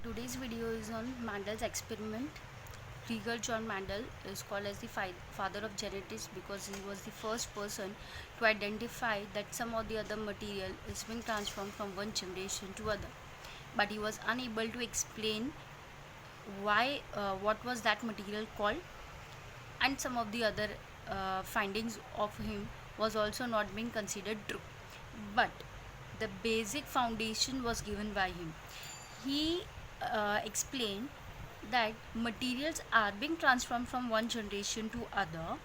Today's video is on Mendel's experiment. Rieger John Mendel is called as the father of genetics because he was the first person to identify that some or the other material is being transformed from one generation to other. But he was unable to explain what was that material called, and some of the other findings of him was also not being considered true. But the basic foundation was given by him. He explained that materials are being transformed from one generation to other.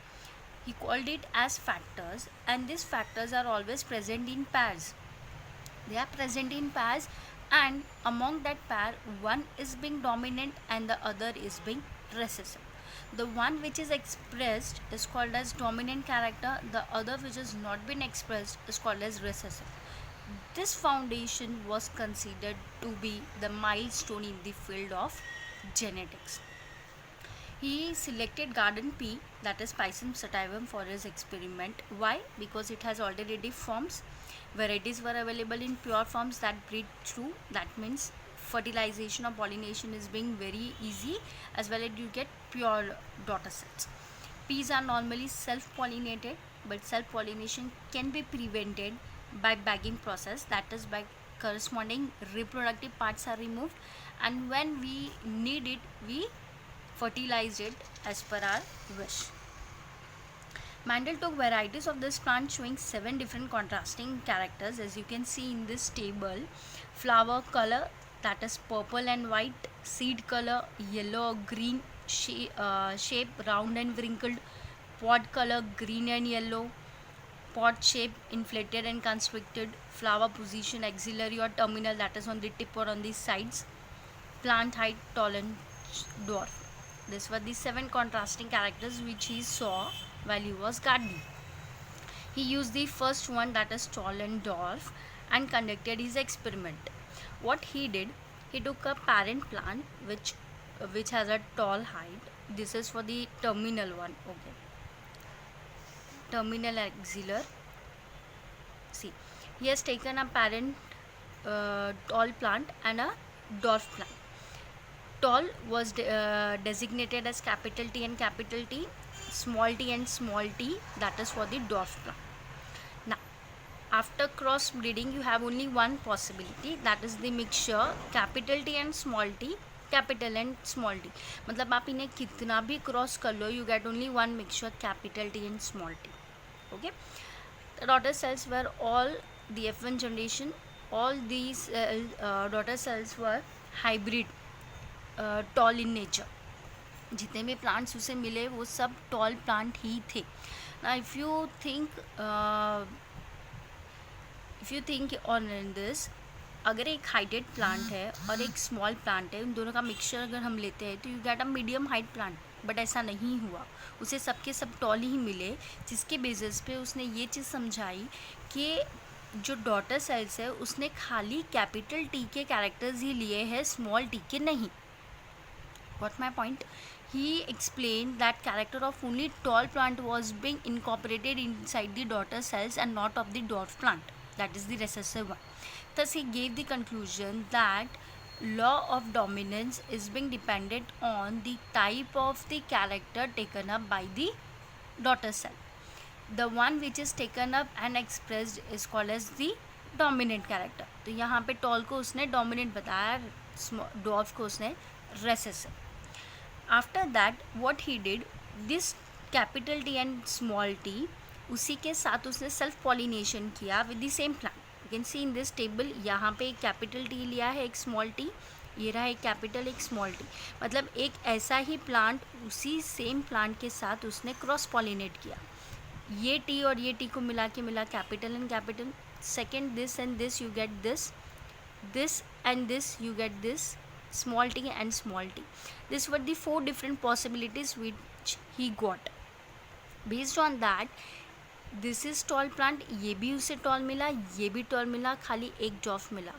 He called it as factors, and these factors are always present in pairs. They are present in pairs, and among that pair, one is being dominant and the other is being recessive. The one which is expressed is called as dominant character, the other which has not been expressed is called as recessive. This foundation was considered to be the milestone in the field of genetics. He selected garden pea, that is Pisum sativum, for his experiment. Why? Because it has already forms. Varieties were available in pure forms that breed true. That means fertilization or pollination is being very easy, as well as you get pure daughter cells. Peas are normally self-pollinated, but self-pollination can be prevented by bagging process, that is by corresponding reproductive parts are removed, and when we need it we fertilize it as per our wish. Mendel took varieties of this plant showing 7 different contrasting characters, as you can see in this table. Flower color, that is purple and white. Seed color, yellow or green. Shape, round and wrinkled. Pod color, green and yellow. Pod shape, inflated and constricted. Flower position, axillary or terminal, that is on the tip or on the sides. Plant height, tall and dwarf. These were the 7 contrasting characters which he saw while he was gardening. He used the first one, that is tall and dwarf, and conducted his experiment. What he did, he took a parent plant which has a tall height. This is for the terminal one. Okay, terminal axillary. See, he has taken a parent tall plant and a dwarf plant. Tall was designated as capital T and capital T, small t and small t, that is for the dwarf plant. Now, after cross breeding, you have only one possibility, that is the mixture capital T and small t, capital and small t. मतलब आप इन्हें कितना भी cross कर लो, you get only one mixture capital T and small t. Okay, the daughter cells were all the F1 generation. All these daughter cells were hybrid, tall in nature. जितने भी plants उसे मिले वो सब टॉल प्लांट ही थे. ना if you think on this, अगर एक हाइटेड प्लांट है और एक स्मॉल प्लांट है, उन दोनों का मिक्सचर अगर हम लेते हैं तो you get a medium height plant. But ऐसा नहीं हुआ, उसे सबके सब टॉल ही मिले, जिसके बेसिस पे उसने ये चीज़ समझाई कि जो डॉटर सेल्स है उसने खाली कैपिटल टी के कैरेक्टर्स ही लिए हैं, स्मॉल टी के नहीं. Got my point? He explained that character of only tall plant was being incorporated inside the daughter cells and not of the dwarf plant, that is the recessive one. Thus he gave the conclusion that law of dominance is being dependent on the type of the character taken up by the daughter cell. The one which is taken up and expressed is called as the dominant character. तो यहाँ पे tall को उसने dominant बताया, dwarf को उसने recessive. After that what he did, this capital T and small t, उसी के साथ उसने self pollination किया with the same plant. You can see in this table, यहाँ पे एक capital T लिया है, एक small t, ये रहा एक capital एक small t. मतलब एक ऐसा ही plant उसी same plant के साथ उसने cross pollinate किया. ये t और ये t को मिला के मिला capital and capital. Second this and this you get this and this you get this, small t and small t. These were the 4 different possibilities which he got. Based on that, this is tall plant, ये भी उसे tall मिला, ये भी tall मिला, खाली एक dwarf मिला.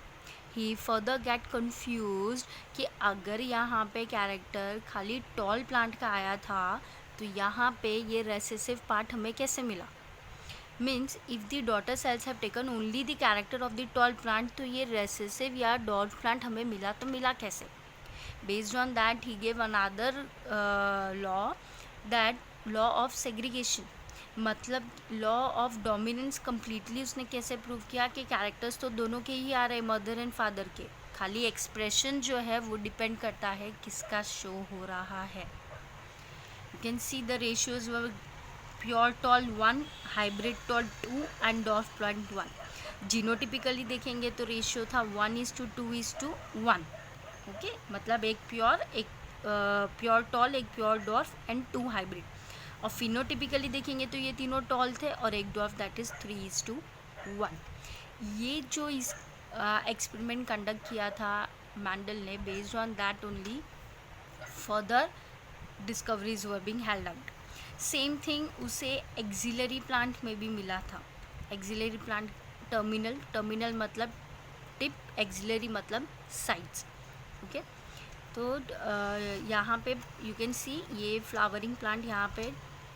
He further get confused कि अगर यहाँ पे कैरेक्टर खाली tall plant का आया था तो यहाँ पे ये recessive part हमें कैसे मिला. Means if the daughter cells have taken only the character of the tall plant, तो ये recessive या dwarf plant हमें मिला तो मिला कैसे. Based on that he gave another law, that law of segregation, मतलब लॉ ऑफ डोमिनेंस कम्प्लीटली उसने कैसे प्रूव किया कि कैरेक्टर्स तो दोनों के ही आ रहे, मदर एंड फादर के, खाली एक्सप्रेशन जो है वो डिपेंड करता है किसका शो हो रहा है. You can see the ratios were pure tall 1, hybrid tall 2 and dwarf plant 1. Genotypically देखेंगे तो रेशियो था 1:2:1. ओके, मतलब एक प्योर, एक प्योर टॉल, एक प्योर डॉर्फ एंड 2 हाइब्रिड. और फिनोटिपिकली देखेंगे तो ये तीनों टॉल थे और एक डॉर्फ, दैट इज़ 3:1. ये जो इस एक्सपेरिमेंट कंडक्ट किया था मैंडल ने, based on that only further discoveries were being held out. Same thing उसे एक्सिलरी प्लांट में भी मिला था. एक्सिलरी प्लांट टर्मिनल, टर्मिनल मतलब टिप, एक्सिलरी मतलब साइड्स. ओके, तो यहाँ पे यू कैन सी ये फ्लावरिंग प्लांट यहाँ पे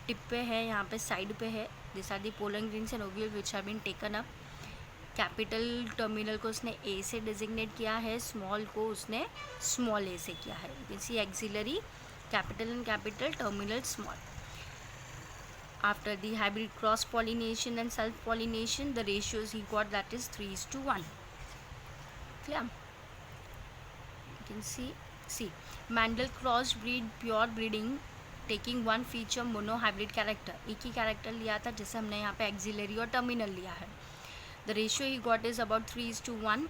टिप पे है, यहाँ पे साइड पे है. This are the pollen grains and ovule which have been taken up. Capital terminal को उसने ए से डिजिग्नेट किया है, स्मॉल को उसने स्मॉल ए से किया है. You can C axillary, capital and capital, terminal small. After the hybrid cross pollination and self pollination, the ratios he got, that is 3:1. Clear? You can see Mendel cross breed pure breeding taking one feature mono hybrid character. एक ही character लिया था जैसे हमने यहाँ पे axillary और terminal लिया है. The ratio he got is about 3:1.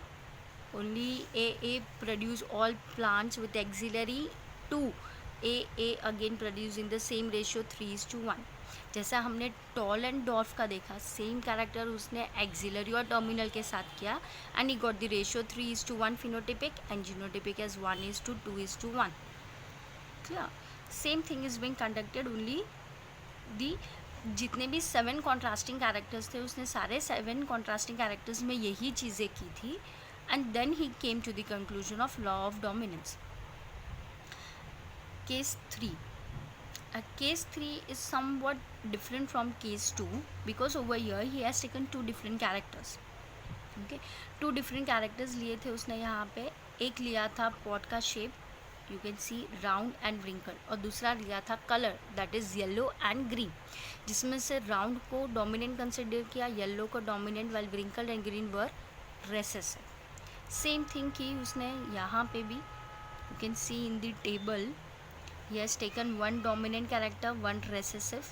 Only AA produce all plants with auxiliary. 2 AA again produce in the same ratio 3:1. जैसा हमने टॉल एंड डॉर्फ का देखा, सेम कैरेक्टर उसने एक्सिलरी और टर्मिनल के साथ किया and he got the ratio 3:1 phenotypic and genotypic as 1:2:1. Clear? Same thing is being conducted only the, जितने भी 7 कॉन्ट्रास्टिंग कैरेक्टर्स थे उसने सारे 7 कॉन्ट्रास्टिंग कैरेक्टर्स में यही चीज़ें की थी and then he came to the conclusion of law of dominance. Case 3. Case 3 is somewhat different from case 2 because over here he has taken 2 different characters. Okay, 2 different characters लिए थे उसने यहाँ पे. एक लिया था पॉट का shape, you can C round and wrinkle, और दूसरा लिया था colour, that is yellow and green, जिसमें से राउंड को डोमिनेंट कंसिडर किया, येलो को dominant, while wrinkle and green were recessive. Same thing की उसने यहाँ पे भी. You can C in the table he has taken 1 dominant character, 1 recessive,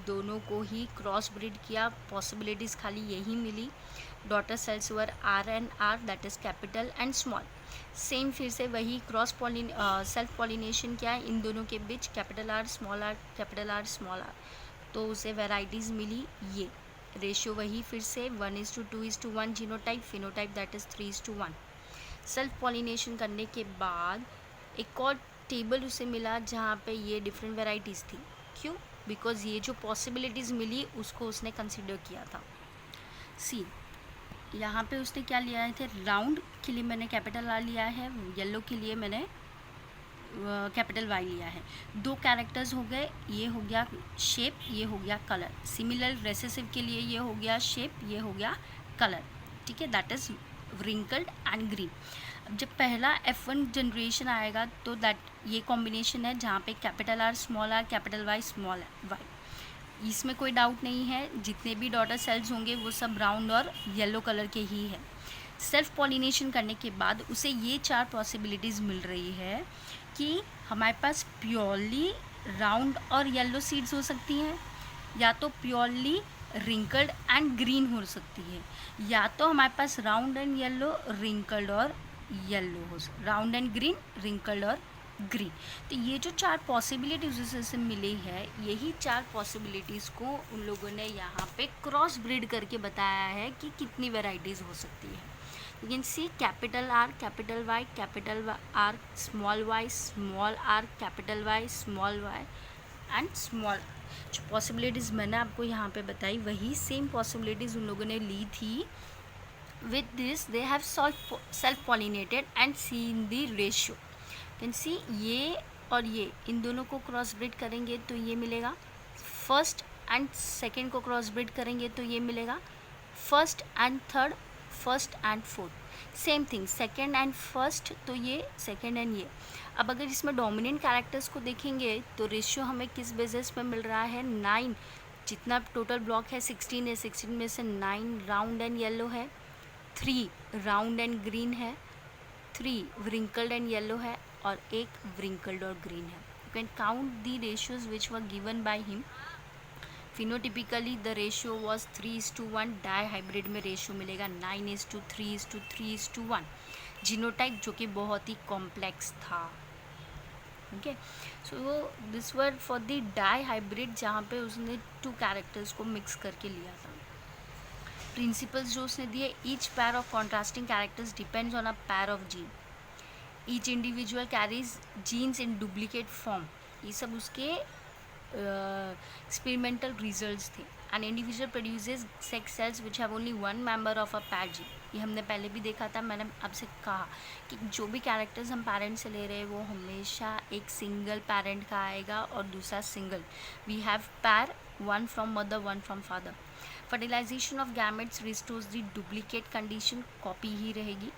दोनों को ही क्रॉस ब्रीड किया. पॉसिबिलिटीज़ खाली यही मिली. Daughter cells were R and R, that is capital and small. Same फिर से वही क्रॉस सेल्फ पॉलिनेशन किया इन दोनों के बीच, capital R small R, capital R small R, तो उसे वेराइटीज़ मिली. ये रेशियो वही फिर से 1:2:1 genotype, phenotype that is 3:1. Self pollination करने के बाद एक और टेबल उसे मिला जहाँ पे ये डिफरेंट वेराइटीज़ थी. क्यों? बिकॉज ये जो पॉसिबिलिटीज़ मिली उसको उसने कंसिडर किया था. सी यहाँ पे उसने क्या लिया थे, राउंड के लिए मैंने कैपिटल आर लिया है, येलो के लिए मैंने कैपिटल वाई लिया है. 2 कैरेक्टर्स हो गए, ये हो गया शेप, ये हो गया कलर. सिमिलर रेसेसिव के लिए ये हो गया शेप, ये हो गया कलर. ठीक है, that is wrinkled and green. जब पहला F1 जनरेशन आएगा तो दैट ये कॉम्बिनेशन है जहाँ पे capital R small R, capital Y small Y. इसमें कोई डाउट नहीं है, जितने भी डॉटर सेल्स होंगे वो सब ब्राउन और येलो कलर के ही है. सेल्फ पॉलिनेशन करने के बाद उसे ये 4 पॉसिबिलिटीज़ मिल रही है कि हमारे पास प्योरली राउंड और येलो सीड्स हो सकती हैं, या तो प्योरली रिंकल्ड एंड ग्रीन हो सकती है, या तो हमारे पास राउंड एंड येलो, रिंकल्ड और येलो हो, राउंड एंड ग्रीन, रिंकल्ड और ग्रीन. तो ये जो 4 पॉसिबिलिटीज़ उसे मिली है, यही 4 पॉसिबिलिटीज़ को उन लोगों ने यहाँ पे क्रॉस ब्रीड करके बताया है कि कितनी वेराइटीज़ हो सकती है. You can see capital R, capital R, small R, capital Y, small Y and small. जो पॉसिबिलिटीज़ मैंने आपको यहाँ पे बताई वही सेम पॉसिबिलिटीज़ उन लोगों ने ली थी. With this they have self pollinated and seen the ratio. Can see ये और ये इन दोनों को क्रॉस ब्रीड करेंगे तो ये मिलेगा. फर्स्ट एंड सेकेंड को क्रॉस ब्रीड करेंगे तो ये मिलेगा. First and third, first and fourth. Same thing second and first, तो ये सेकेंड एंड ये। अब अगर इसमें डोमिनेंट कैरेक्टर्स को देखेंगे तो रेशियो हमें किस बेसिस पे मिल रहा है, 9। जितना टोटल ब्लॉक है 16 है, 16 में से 9 राउंड एंड येलो है, 3 राउंड एंड ग्रीन है, 3 wrinkled एंड येलो है, और एक wrinkled और ग्रीन है। You can count the ratios which were given by him. Phenotypically the ratio was 3:1, dihybrid में रेशियो मिलेगा 9:3:3:1। जीनोटाइप जो कि बहुत ही कॉम्प्लेक्स था। Okay, so this were for the dihybrid जहाँ पे उसने 2 कैरेक्टर्स को मिक्स करके लिया था। प्रिंसिपल्स जो उसने दिए, each pair of contrasting characters depends on a pair of gene, each individual carries genes in duplicate form. ये सब उसके एक्सपेरिमेंटल रिजल्ट्स थे। An individual produces sex cells which have only one member of a pair gene. ये हमने पहले भी देखा था, मैंने आपसे कहा कि जो भी कैरेक्टर्स हम पेरेंट्स से ले रहे हैं वो हमेशा एक सिंगल पेरेंट का आएगा और दूसरा single. We have pair, one from mother one from father. Fertilisation of gametes restores the duplicate condition, copy ही रहेगी।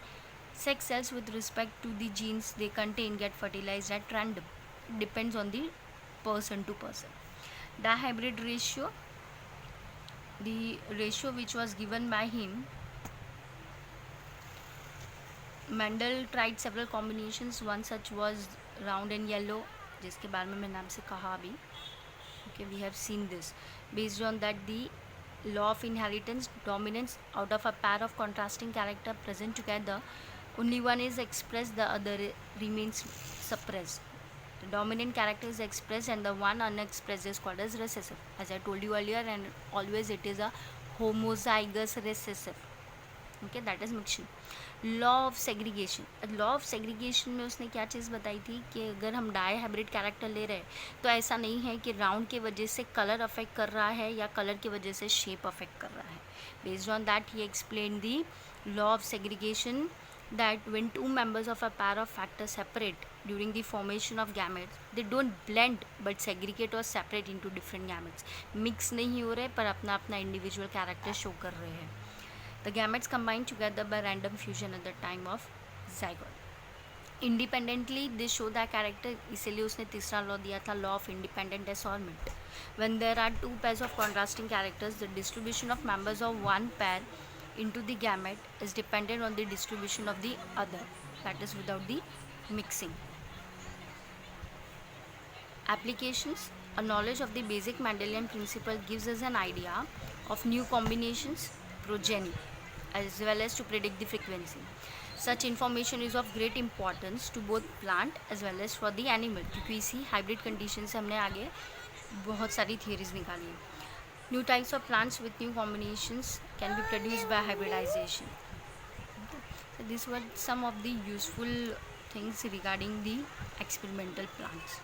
Sex cells with respect to the genes they contain get fertilized at random, depends on the person to person. Dihybrid ratio, the ratio which was given by him, Mendel tried several combinations, one such was round and yellow, जिसके बारे में मैंने आपसे कहा अभी। Okay, we have seen this. Based on that, the law of inheritance, dominance out of a pair of contrasting character present together, only one is expressed, the other remains suppressed. The dominant character is expressed and the one unexpressed is called as recessive. As I told you earlier, and always it is a homozygous recessive. Okay, that is mixture. Law of segregation, law of segregation में उसने क्या चीज़ बताई थी कि अगर हम die hybrid character ले रहे हैं तो ऐसा नहीं है कि राउंड के वजह से कलर अफेक्ट कर रहा है या कलर की वजह से शेप अफेक्ट कर रहा है। Based on that he explain the law of segregation that when two members of a pair of factors separate during the formation of gametes, they don't blend but segregate or separate into different gametes. Mix नहीं हो रहे पर अपना अपना individual character show कर रहे हैं। The gametes combine together by random fusion at the time of zygote. Independently they show that character, इसीलिए उसने तीसरा लॉ दिया था, law of independent assortment. When there are two pairs of contrasting characters, the distribution of members of one pair into the gamete is dependent on the distribution of the other, that is without the mixing. Applications, a knowledge of the basic Mendelian principle gives us an idea of new combinations, progeny, as well as to predict the frequency. Such information is of great importance to both plant as well as for the animal, क्योंकि इसी hybrid condition से हमने आगे बहुत सारी theories निकाली है। New types of plants with new combinations can be produced by hybridization. Okay. So these were some of the useful things regarding the experimental plants.